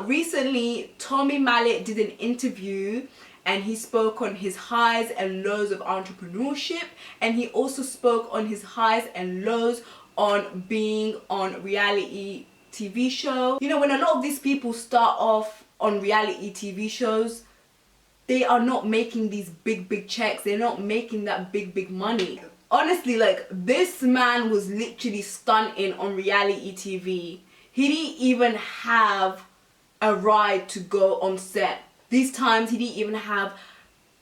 Recently, Tommy Mallet did an interview and he spoke on his highs and lows of entrepreneurship, and he also spoke on his highs and lows on being on reality TV show. You know, when a lot of these people start off on reality TV shows, they are not making these big checks. They're not making that big money. Honestly, like, this man was literally stunting on reality TV. He didn't even have a ride to go on set. These times he didn't even have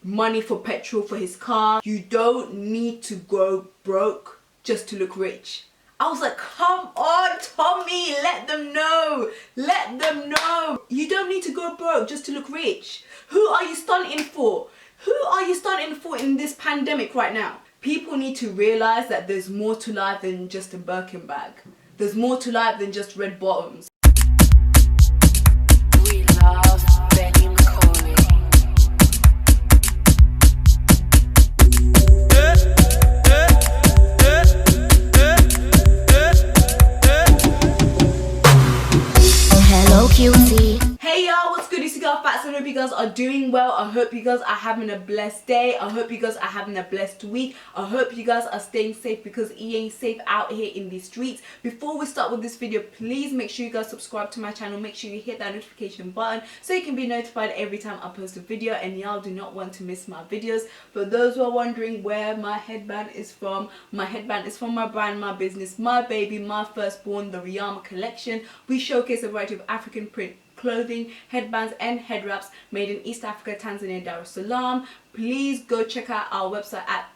money for petrol for his car. You don't need to go broke just to look rich. I was like, come on, Tommy, let them know. Let them know. You don't need to go broke just to look rich. Who are you stunting for? Who are you stunting for in this pandemic right now? People need to realize that there's more to life than just a Birkin bag. There's more to life than just red bottoms. We love Benny McCauley. Hello, cutie. Hey y'all, what's good? It's your girl Fats. I hope you guys are doing well. I hope you guys are having a blessed day. I hope you guys are having a blessed week. I hope you guys are staying safe, because it ain't safe out here in these streets. Before we start with this video, please make sure you guys subscribe to my channel. Make sure you hit that notification button so you can be notified every time I post a video, and y'all do not want to miss my videos. For those who are wondering where my headband is from, my headband is from my brand, my business, my baby, my firstborn, the Riyama collection. We showcase a variety of African print clothing, headbands and head wraps made in East Africa, Tanzania, Dar es Salaam. Please go check out our website at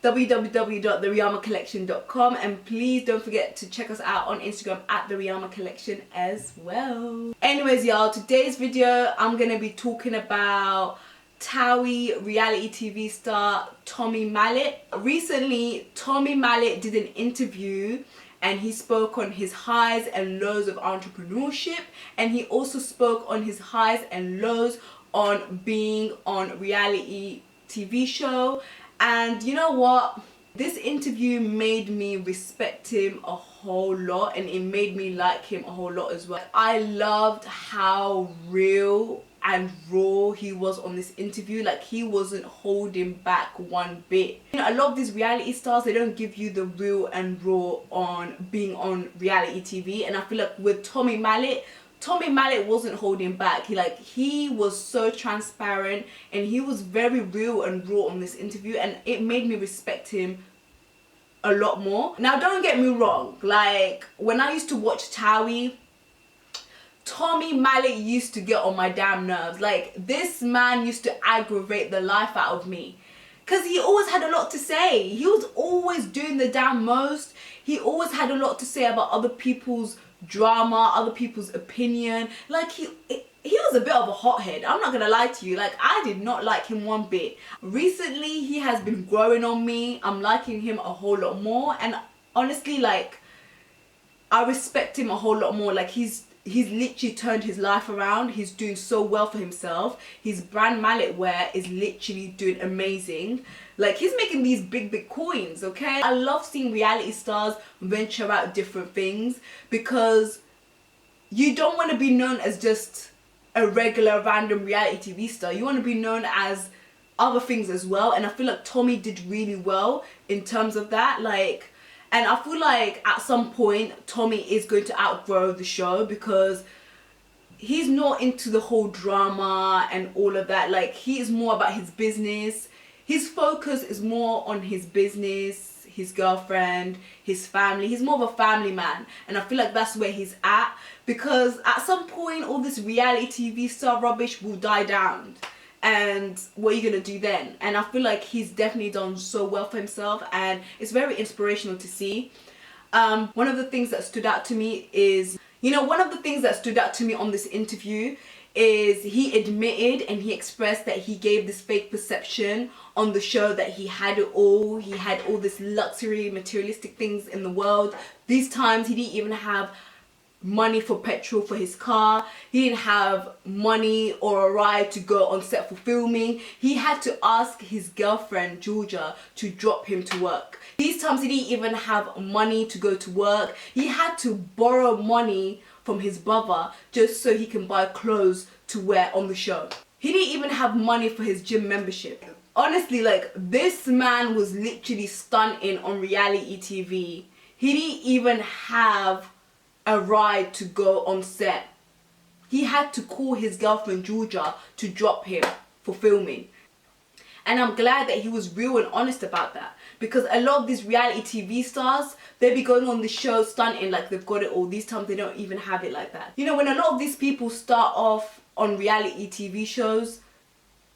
www.theriyamacollection.com, and please don't forget to check us out on Instagram at the Riyama Collection as well. Anyways y'all, today's video I'm gonna be talking about Towie reality TV star Tommy Mallet. Recently, Tommy Mallet did an interview and he spoke on his highs and lows of entrepreneurship, and he also spoke on his highs and lows on being on reality TV show. And you know what? This interview made me respect him a whole lot, and it made me like him a whole lot as well. I loved how real and raw he was on this interview. Like, he wasn't holding back one bit. You know, a lot of these reality stars, they don't give you the real and raw on being on reality TV, and I feel like with Tommy Mallet wasn't holding back. He was so transparent, and he was very real and raw on this interview, and it made me respect him a lot more. Now, don't get me wrong, like, when I used to watch Towie, Tommy Mallet used to get on my damn nerves. Like, this man used to aggravate the life out of me, because he always had a lot to say. He was always doing the damn most. He always had a lot to say about other people's drama, other people's opinion. Like, he was a bit of a hothead. I'm not gonna lie to you. Like, I did not like him one bit. Recently, he has been growing on me. I'm liking him a whole lot more, and honestly, like, I respect him a whole lot more. Like, he's literally turned his life around. He's doing so well for himself. His brand Mallet Wear is literally doing amazing. Like, he's making these big coins, okay? I love seeing reality stars venture out different things, because you don't want to be known as just a regular random reality TV star. You want to be known as other things as well, and I feel like Tommy did really well in terms of that. Like, and I feel like at some point Tommy is going to outgrow the show, because he's not into the whole drama and all of that. Like, he is more about his business. His focus is more on his business, his girlfriend, his family. He's more of a family man, and I feel like that's where he's at, because at some point all this reality TV star rubbish will die down. And what are you gonna do then? And I feel like he's definitely done so well for himself, and it's very inspirational to see. One of the things that stood out to me is, one of the things that stood out to me on this interview is he admitted and he expressed that he gave this fake perception on the show that he had it all. He had all this luxury, materialistic things in the world. These times he didn't even have money for petrol for his car. He didn't have money or a ride to go on set for filming. He had to ask his girlfriend Georgia to drop him to work. These times he didn't even have money to go to work. He had to borrow money from his brother just so he can buy clothes to wear on the show. He didn't even have money for his gym membership. Honestly, like, this man was literally stunting on reality TV. He didn't even have a ride to go on set. He had to call his girlfriend Georgia to drop him for filming. And I'm glad that he was real and honest about that, because a lot of these reality TV stars, they be going on the show stunting like they've got it all. These times they don't even have it like that. You know, when a lot of these people start off on reality TV shows,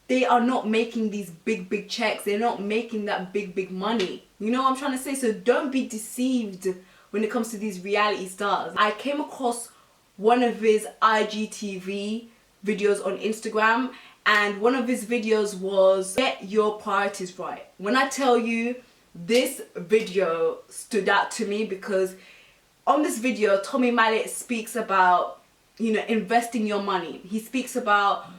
they are not making these big checks. They're not making that big money. You know what I'm trying to say? So don't be deceived when it comes to these reality stars. I came across one of his IGTV videos on Instagram, and one of his videos was get your priorities right. When I tell you, this video stood out to me because on this video, Tommy Mallet speaks about, you know, investing your money. He speaks about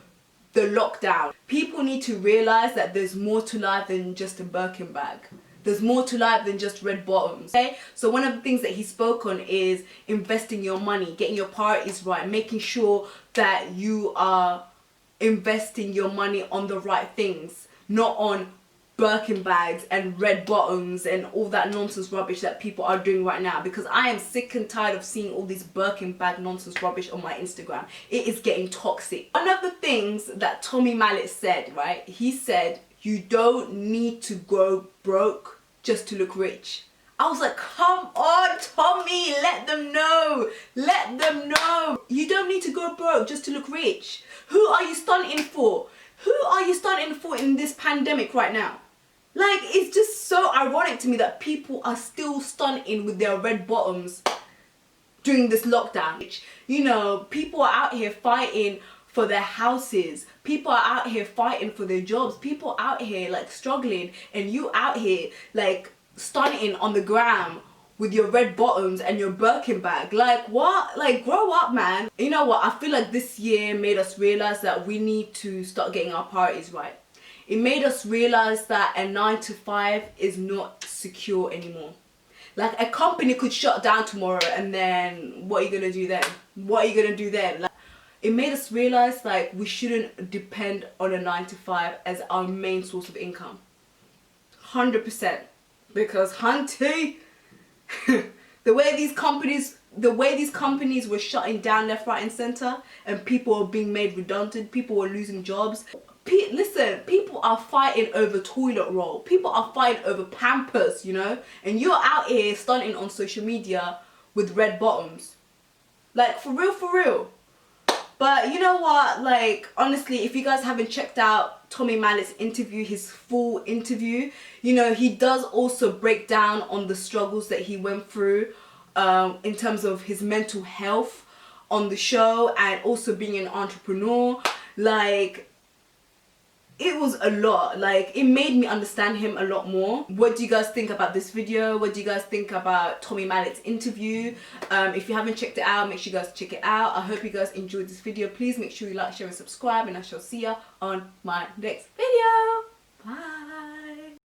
the lockdown. People need to realize that there's more to life than just a Birkin bag. There's more to life than just red bottoms. Okay? So one of the things that he spoke on is investing your money, getting your priorities right, making sure that you are investing your money on the right things, not on Birkin bags and red bottoms and all that nonsense rubbish that people are doing right now, because I am sick and tired of seeing all this Birkin bag nonsense rubbish on my Instagram. It is getting toxic. One of the things that Tommy Mallet said, right, he said, you don't need to go broke just to look rich. I was like, come on, Tommy, let them know. Let them know. You don't need to go broke just to look rich. Who are you stunting for? Who are you stunting for in this pandemic right now? Like, it's just so ironic to me that people are still stunting with their red bottoms during this lockdown. You know, people are out here fighting for their houses. People are out here fighting for their jobs. People out here like struggling, and you out here like stunting on the gram with your red bottoms and your Birkin bag. Like, what? Like, grow up, man. You know what? I feel like this year made us realize that we need to start getting our priorities right. It made us realize that a 9-to-5 is not secure anymore. Like, a company could shut down tomorrow, and then what are you gonna do then? What are you gonna do then? Like, it made us realize like we shouldn't depend on a 9-to-5 as our main source of income. 100%. Because hunty, the way these companies were shutting down left, right and center, and people were being made redundant, people were losing jobs. Listen, people are fighting over toilet roll. People are fighting over Pampers, you know? And you're out here stunting on social media with red bottoms. Like, for real. But you know what, like, honestly, if you guys haven't checked out Tommy Mallet's interview, his full interview, you know, he does also break down on the struggles that he went through in terms of his mental health on the show, and also being an entrepreneur. Like, it was a lot. Like, it made me understand him a lot more. What do you guys think about this video? What do you guys think about Tommy Mallet's interview? If you haven't checked it out, make sure you guys check it out. I hope you guys enjoyed this video. Please make sure you like, share and subscribe, and I shall see you on my next video. Bye.